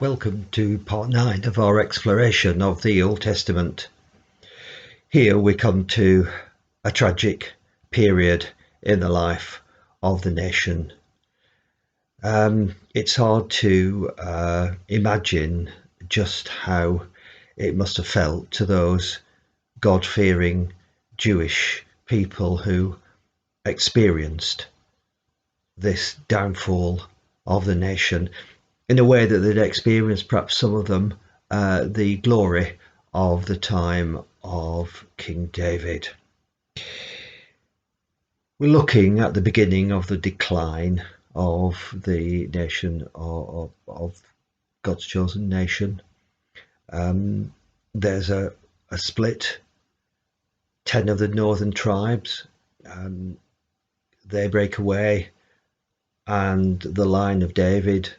Welcome to part 9 of our exploration of the Old Testament. Here we come to a tragic period in the life of the nation. It's hard to imagine just how it must have felt to those God-fearing Jewish people who experienced this downfall of the nation in a way that they'd experienced, perhaps some of them, the glory of the time of King David. We're looking at the beginning of the decline of the nation, of God's chosen nation. There's a split. 10 of the northern tribes, they break away, and the line of David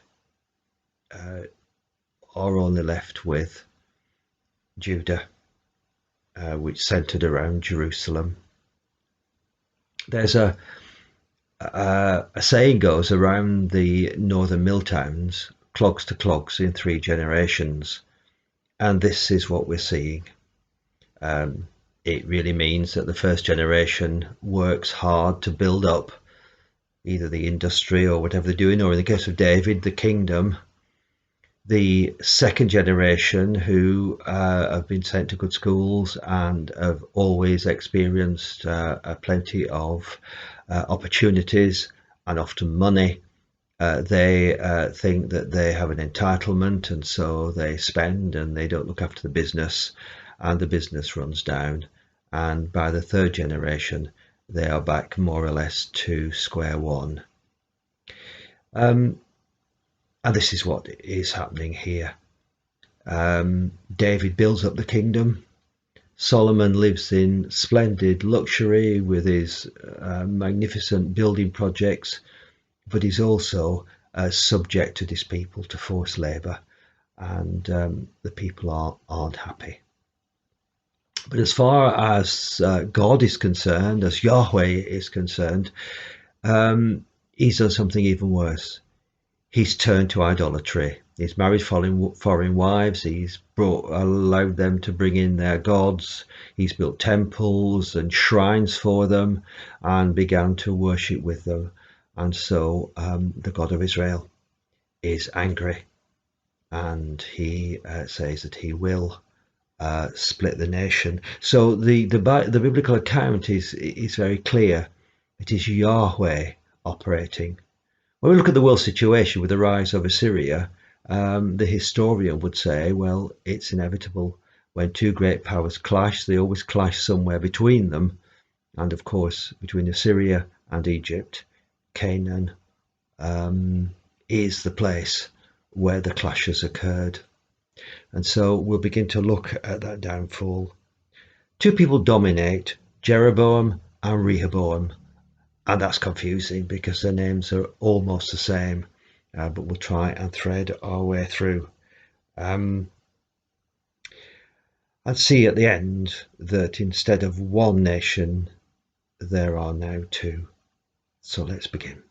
are only left with Judah, which centered around Jerusalem. There's a saying goes around the northern mill towns, clogs to clogs in 3 generations, and this is what we're seeing. It really means that the first generation works hard to build up either the industry or whatever they're doing, or in the case of David, the kingdom. The second generation, who have been sent to good schools and have always experienced plenty of opportunities and often money, they think that they have an entitlement, and so they spend and they don't look after the business, and the business runs down. And by the third generation, they are back more or less to square one. And this is what is happening here. David builds up the kingdom. Solomon lives in splendid luxury with his magnificent building projects, but he's also subject to his people to forced labor, and the people aren't happy. But as far as God is concerned, as Yahweh is concerned, he's done something even worse. He's turned to idolatry. He's married foreign wives. He's allowed them to bring in their gods. He's built temples and shrines for them and began to worship with them. And so the God of Israel is angry, and he says that he will split the nation. So the biblical account is very clear. It is Yahweh operating. When we look at the world situation with the rise of Assyria, the historian would say, well, it's inevitable. When 2 great powers clash, they always clash somewhere between them. And of course, between Assyria and Egypt, Canaan is the place where the clashes occurred. And so we'll begin to look at that downfall. 2 people dominate, Jeroboam and Rehoboam. And that's confusing because their names are almost the same, but we'll try and thread our way through. And see at the end that instead of 1 nation, there are now 2. So let's begin.